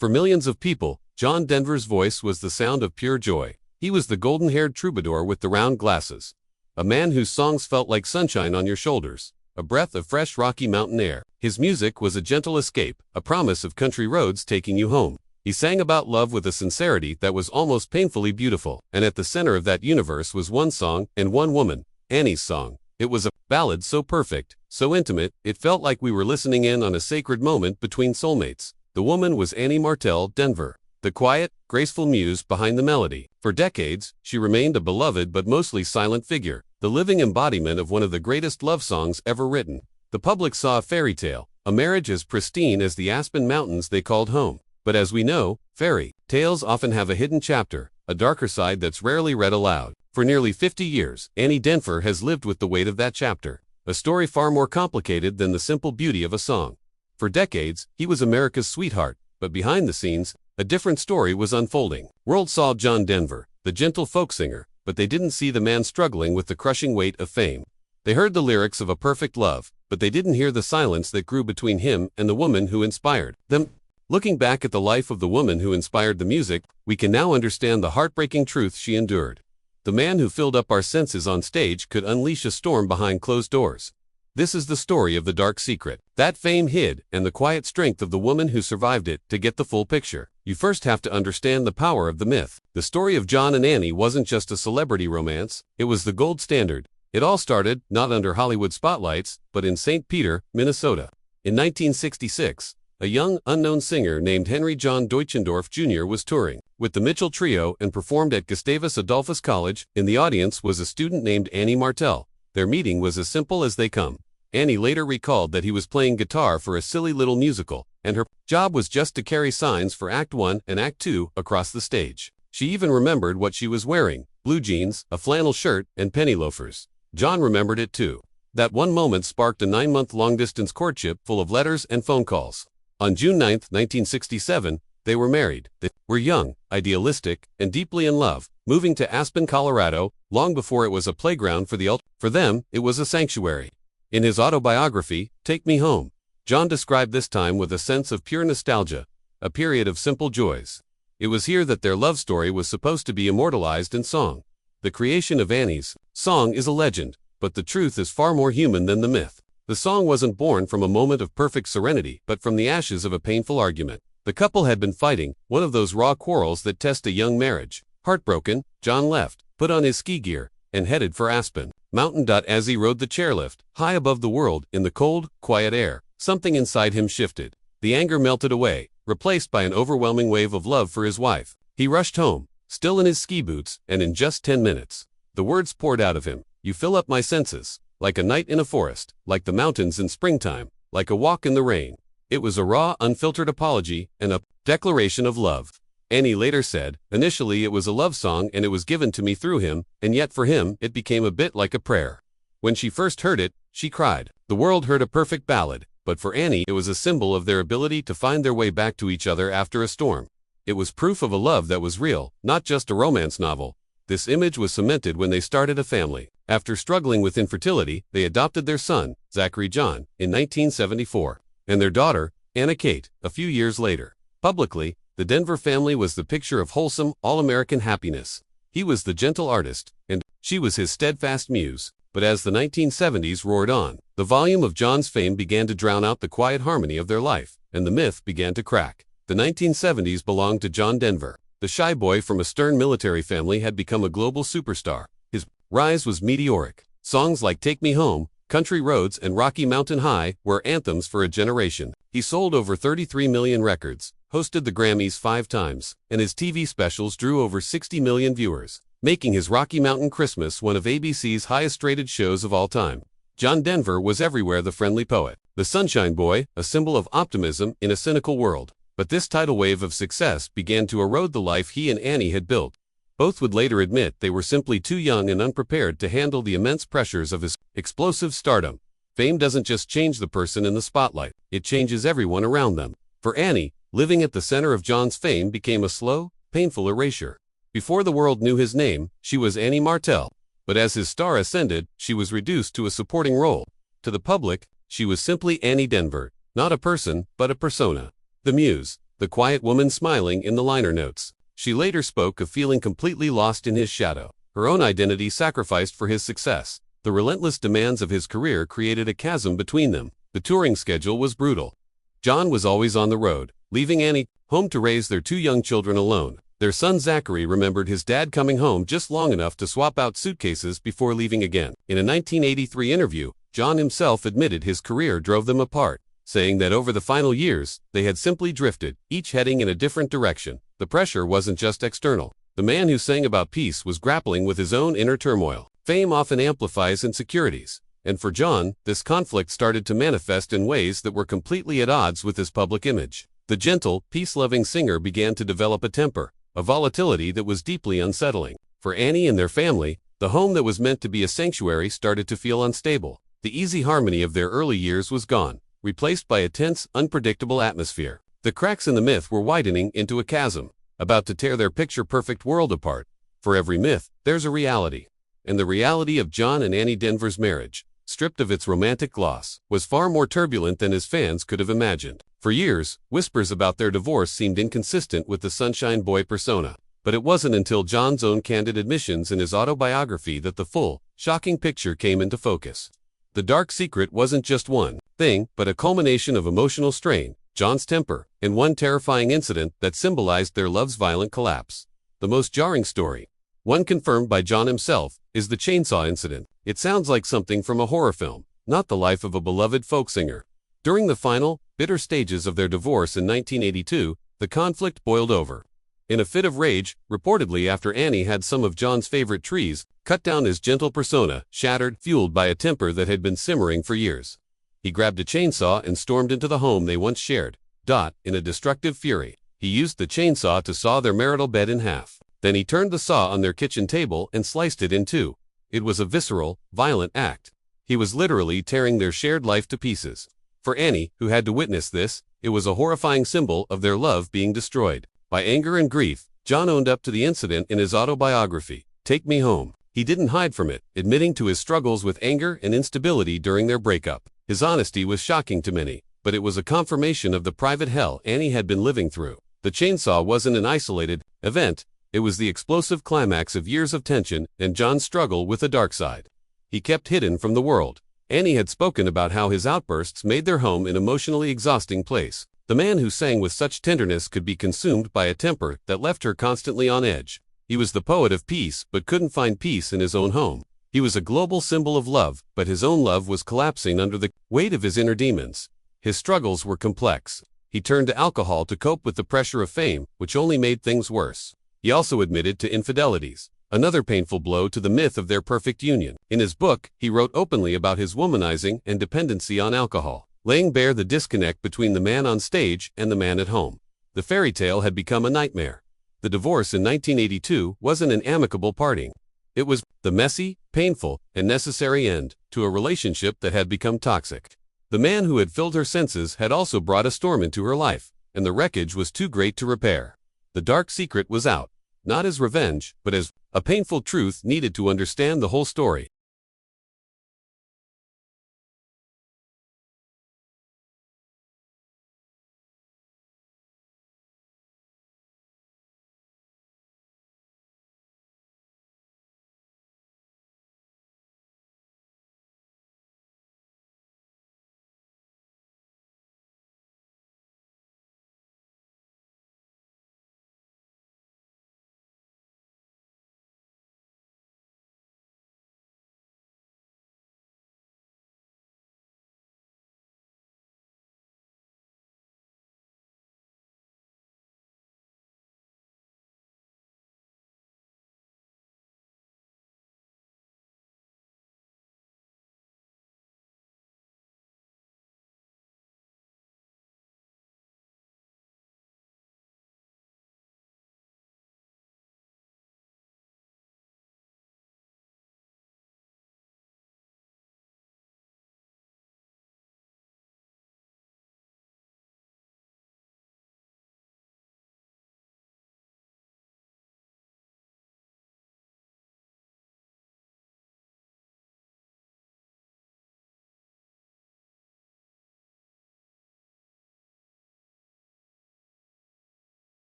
For millions of people, John Denver's voice was the sound of pure joy. He was the golden-haired troubadour with the round glasses. A man whose songs felt like sunshine on your shoulders, a breath of fresh Rocky Mountain air. His music was a gentle escape, a promise of country roads taking you home. He sang about love with a sincerity that was almost painfully beautiful, and at the center of that universe was one song and one woman, Annie's song. It was a ballad so perfect, so intimate, it felt like we were listening in on a sacred moment between soulmates. The woman was Annie Martell Denver, the quiet, graceful muse behind the melody. For decades, she remained a beloved but mostly silent figure, the living embodiment of one of the greatest love songs ever written. The public saw a fairy tale, a marriage as pristine as the Aspen Mountains they called home. But as we know, fairy tales often have a hidden chapter, a darker side that's rarely read aloud. For nearly 50 years, Annie Denver has lived with the weight of that chapter, a story far more complicated than the simple beauty of a song. For decades, he was America's sweetheart, but behind the scenes, a different story was unfolding. World saw John Denver, the gentle folk singer, but they didn't see the man struggling with the crushing weight of fame. They heard the lyrics of a perfect love, but they didn't hear the silence that grew between him and the woman who inspired them. Looking back at the life of the woman who inspired the music, we can now understand the heartbreaking truth she endured. The man who filled up our senses on stage could unleash a storm behind closed doors. This is the story of the dark secret that fame hid and the quiet strength of the woman who survived it. To get the full picture, you first have to understand the power of the myth. The story of John and Annie wasn't just a celebrity romance, it was the gold standard. It all started, not under Hollywood spotlights, but in St. Peter, Minnesota. In 1966, a young, unknown singer named Henry John Deutschendorf Jr. was touring with the Mitchell Trio and performed at Gustavus Adolphus College. In the audience was a student named Annie Martell. Their meeting was as simple as they come. Annie later recalled that he was playing guitar for a silly little musical, and her job was just to carry signs for Act 1 and Act 2 across the stage. She even remembered what she was wearing: blue jeans, a flannel shirt, and penny loafers. John remembered it too. That one moment sparked a 9-month long-distance courtship full of letters and phone calls. On June 9, 1967, they were married. They were young, idealistic, and deeply in love, moving to Aspen, Colorado, long before it was a playground for the ultimate. For them, it was a sanctuary. In his autobiography, Take Me Home, John described this time with a sense of pure nostalgia, a period of simple joys. It was here that their love story was supposed to be immortalized in song. The creation of Annie's song is a legend, but the truth is far more human than the myth. The song wasn't born from a moment of perfect serenity, but from the ashes of a painful argument. The couple had been fighting, one of those raw quarrels that test a young marriage. Heartbroken, John left, put on his ski gear, and headed for Aspen Mountain. As he rode the chairlift, high above the world, in the cold, quiet air, something inside him shifted. The anger melted away, replaced by an overwhelming wave of love for his wife. He rushed home, still in his ski boots, and in just 10 minutes, the words poured out of him. You fill up my senses. Like a night in a forest, like the mountains in springtime, like a walk in the rain. It was a raw, unfiltered apology and a declaration of love. Annie later said, initially it was a love song and it was given to me through him, and yet for him it became a bit like a prayer. When she first heard it, she cried. The world heard a perfect ballad, but for Annie it was a symbol of their ability to find their way back to each other after a storm. It was proof of a love that was real, not just a romance novel. This image was cemented when they started a family. After struggling with infertility, they adopted their son, Zachary John, in 1974, and their daughter, Anna Kate, a few years later. Publicly, the Denver family was the picture of wholesome, all-American happiness. He was the gentle artist, and she was his steadfast muse. But as the 1970s roared on, the volume of John's fame began to drown out the quiet harmony of their life, and the myth began to crack. The 1970s belonged to John Denver. The shy boy from a stern military family had become a global superstar. His rise was meteoric. Songs like Take Me Home, Country Roads, and Rocky Mountain High were anthems for a generation. He sold over 33 million records, hosted the Grammys 5 times, and his TV specials drew over 60 million viewers, making his Rocky Mountain Christmas one of ABC's highest-rated shows of all time. John Denver was everywhere: the friendly poet, the sunshine boy, a symbol of optimism in a cynical world. But this tidal wave of success began to erode the life he and Annie had built. Both would later admit they were simply too young and unprepared to handle the immense pressures of his explosive stardom. Fame doesn't just change the person in the spotlight, it changes everyone around them. For Annie, living at the center of John's fame became a slow, painful erasure. Before the world knew his name, she was Annie Martell. But as his star ascended, she was reduced to a supporting role. To the public, she was simply Annie Denver, not a person, but a persona. The muse, the quiet woman smiling in the liner notes. She later spoke of feeling completely lost in his shadow, her own identity sacrificed for his success. The relentless demands of his career created a chasm between them. The touring schedule was brutal. John was always on the road, leaving Annie home to raise their two young children alone. Their son Zachary remembered his dad coming home just long enough to swap out suitcases before leaving again. In a 1983 interview, John himself admitted his career drove them apart, saying that over the final years, they had simply drifted, each heading in a different direction. The pressure wasn't just external. The man who sang about peace was grappling with his own inner turmoil. Fame often amplifies insecurities, and for John, this conflict started to manifest in ways that were completely at odds with his public image. The gentle, peace-loving singer began to develop a temper, a volatility that was deeply unsettling. For Annie and their family, the home that was meant to be a sanctuary started to feel unstable. The easy harmony of their early years was gone, replaced by a tense, unpredictable atmosphere. The cracks in the myth were widening into a chasm, about to tear their picture-perfect world apart. For every myth, there's a reality. And the reality of John and Annie Denver's marriage, stripped of its romantic gloss, was far more turbulent than his fans could have imagined. For years, whispers about their divorce seemed inconsistent with the sunshine boy persona. But it wasn't until John's own candid admissions in his autobiography that the full, shocking picture came into focus. The dark secret wasn't just one thing, but a culmination of emotional strain, John's temper, and one terrifying incident that symbolized their love's violent collapse. The most jarring story, one confirmed by John himself, is the chainsaw incident. It sounds like something from a horror film, not the life of a beloved folk singer. During the final, bitter stages of their divorce in 1982, the conflict boiled over. In a fit of rage, reportedly after Annie had some of John's favorite trees cut down, his gentle persona shattered, fueled by a temper that had been simmering for years. He grabbed a chainsaw and stormed into the home they once shared. In a destructive fury, he used the chainsaw to saw their marital bed in half. Then he turned the saw on their kitchen table and sliced it in two. It was a visceral, violent act. He was literally tearing their shared life to pieces. For Annie, who had to witness this, it was a horrifying symbol of their love being destroyed. By anger and grief, John owned up to the incident in his autobiography, Take Me Home. He didn't hide from it, admitting to his struggles with anger and instability during their breakup. His honesty was shocking to many, but it was a confirmation of the private hell Annie had been living through. The chainsaw wasn't an isolated event, it was the explosive climax of years of tension and John's struggle with the dark side. He kept hidden from the world. Annie had spoken about how his outbursts made their home an emotionally exhausting place. The man who sang with such tenderness could be consumed by a temper that left her constantly on edge. He was the poet of peace but couldn't find peace in his own home. He was a global symbol of love, but his own love was collapsing under the weight of his inner demons. His struggles were complex. He turned to alcohol to cope with the pressure of fame, which only made things worse. He also admitted to infidelities, another painful blow to the myth of their perfect union. In his book, he wrote openly about his womanizing and dependency on alcohol, laying bare the disconnect between the man on stage and the man at home. The fairy tale had become a nightmare. The divorce in 1982 wasn't an amicable parting. It was the messy, painful, and necessary end to a relationship that had become toxic. The man who had filled her senses had also brought a storm into her life, and the wreckage was too great to repair. The dark secret was out, not as revenge, but as a painful truth needed to understand the whole story.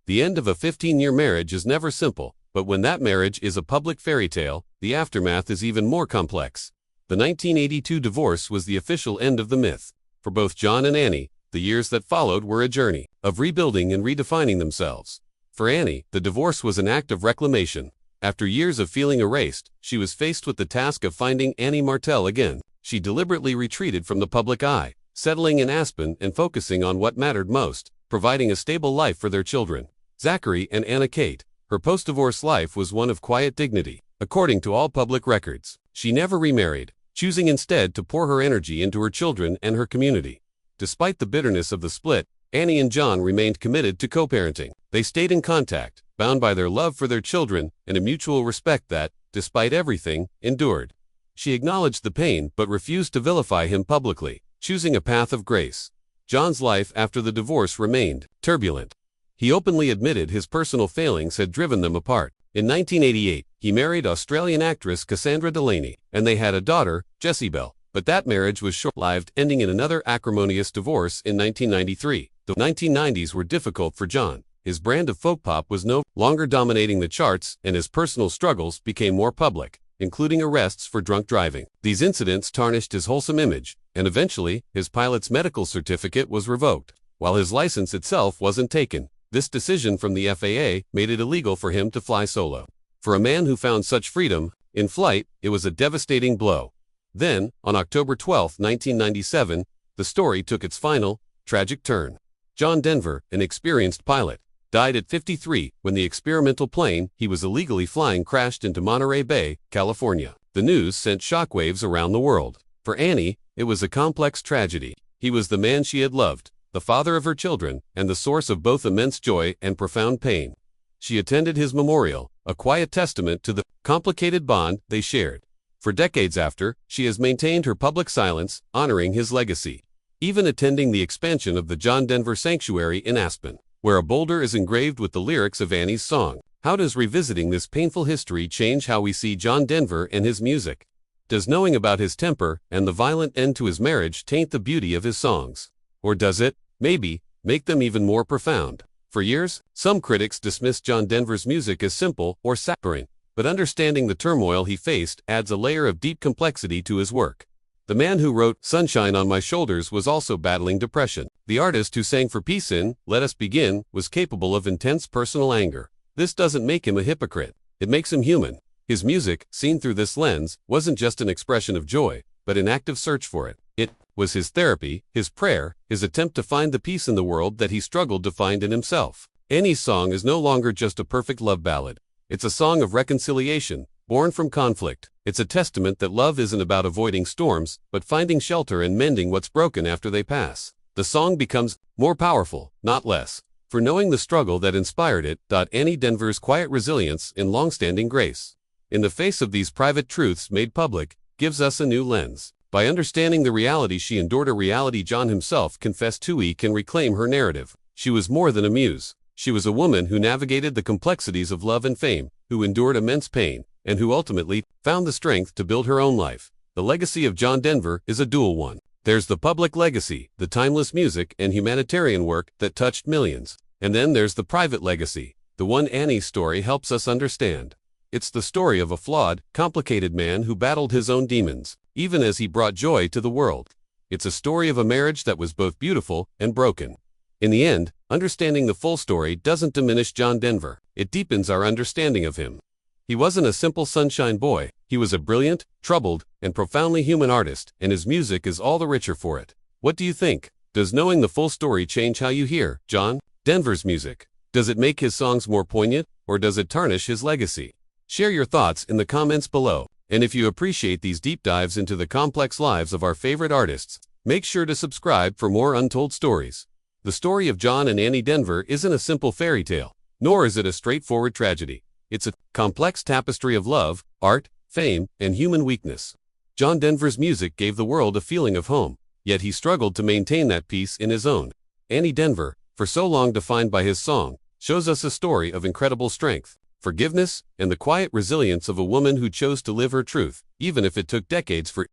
The end of a 15-year marriage is never simple, but when that marriage is a public fairy tale, the aftermath is even more complex. The 1982 divorce was the official end of the myth. For both John and Annie, the years that followed were a journey of rebuilding and redefining themselves. For Annie, the divorce was an act of reclamation. After years of feeling erased, she was faced with the task of finding Annie Martell again. She deliberately retreated from the public eye, settling in Aspen and focusing on what mattered most, providing a stable life for their children, Zachary and Anna Kate. Her post-divorce life was one of quiet dignity, according to all public records. She never remarried, choosing instead to pour her energy into her children and her community. Despite the bitterness of the split, Annie and John remained committed to co-parenting. They stayed in contact, bound by their love for their children and a mutual respect that, despite everything, endured. She acknowledged the pain but refused to vilify him publicly, choosing a path of grace. John's life after the divorce remained turbulent. He openly admitted his personal failings had driven them apart. In 1988, he married Australian actress Cassandra Delaney, and they had a daughter, Jessibel. But that marriage was short-lived, ending in another acrimonious divorce in 1993. The 1990s were difficult for John. His brand of folk pop was no longer dominating the charts, and his personal struggles became more public, including arrests for drunk driving. These incidents tarnished his wholesome image, and eventually, his pilot's medical certificate was revoked, while his license itself wasn't taken. This decision from the FAA made it illegal for him to fly solo. For a man who found such freedom in flight, it was a devastating blow. Then, on October 12, 1997, the story took its final, tragic turn. John Denver, an experienced pilot, died at 53 when the experimental plane he was illegally flying crashed into Monterey Bay, California. The news sent shockwaves around the world. For Annie, it was a complex tragedy. He was the man she had loved, the father of her children, and the source of both immense joy and profound pain. She attended his memorial, a quiet testament to the complicated bond they shared. For decades after, she has maintained her public silence, honoring his legacy, even attending the expansion of the John Denver Sanctuary in Aspen, where a boulder is engraved with the lyrics of Annie's song. How does revisiting this painful history change how we see John Denver and his music? Does knowing about his temper and the violent end to his marriage taint the beauty of his songs? Or does it, maybe, make them even more profound? For years, some critics dismissed John Denver's music as simple or saccharine, but understanding the turmoil he faced adds a layer of deep complexity to his work. The man who wrote "Sunshine on My Shoulders" was also battling depression. The artist who sang for peace in "Let Us Begin" was capable of intense personal anger. This doesn't make him a hypocrite. It makes him human. His music, seen through this lens, wasn't just an expression of joy, but an active search for it. It was his therapy, his prayer, his attempt to find the peace in the world that he struggled to find in himself. Annie's song is no longer just a perfect love ballad. It's a song of reconciliation, born from conflict. It's a testament that love isn't about avoiding storms, but finding shelter and mending what's broken after they pass. The song becomes more powerful, not less, for knowing the struggle that inspired it. Annie Denver's quiet resilience and long-standing grace, in the face of these private truths made public, gives us a new lens. By understanding the reality she endured, a reality John himself confessed to, we can reclaim her narrative. She was more than a muse. She was a woman who navigated the complexities of love and fame, who endured immense pain, and who ultimately found the strength to build her own life. The legacy of John Denver is a dual one. There's the public legacy, the timeless music and humanitarian work that touched millions. And then there's the private legacy, the one Annie's story helps us understand. It's the story of a flawed, complicated man who battled his own demons, even as he brought joy to the world. It's a story of a marriage that was both beautiful and broken. In the end, understanding the full story doesn't diminish John Denver. It deepens our understanding of him. He wasn't a simple sunshine boy. He was a brilliant, troubled, and profoundly human artist, and his music is all the richer for it. What do you think? Does knowing the full story change how you hear John Denver's music? Does it make his songs more poignant, or does it tarnish his legacy? Share your thoughts in the comments below. And if you appreciate these deep dives into the complex lives of our favorite artists, make sure to subscribe for more untold stories. The story of John and Annie Denver isn't a simple fairy tale, nor is it a straightforward tragedy. It's a complex tapestry of love, art, fame, and human weakness. John Denver's music gave the world a feeling of home, yet he struggled to maintain that peace in his own. Annie Denver, for so long defined by his song, shows us a story of incredible strength, forgiveness, and the quiet resilience of a woman who chose to live her truth, even if it took decades for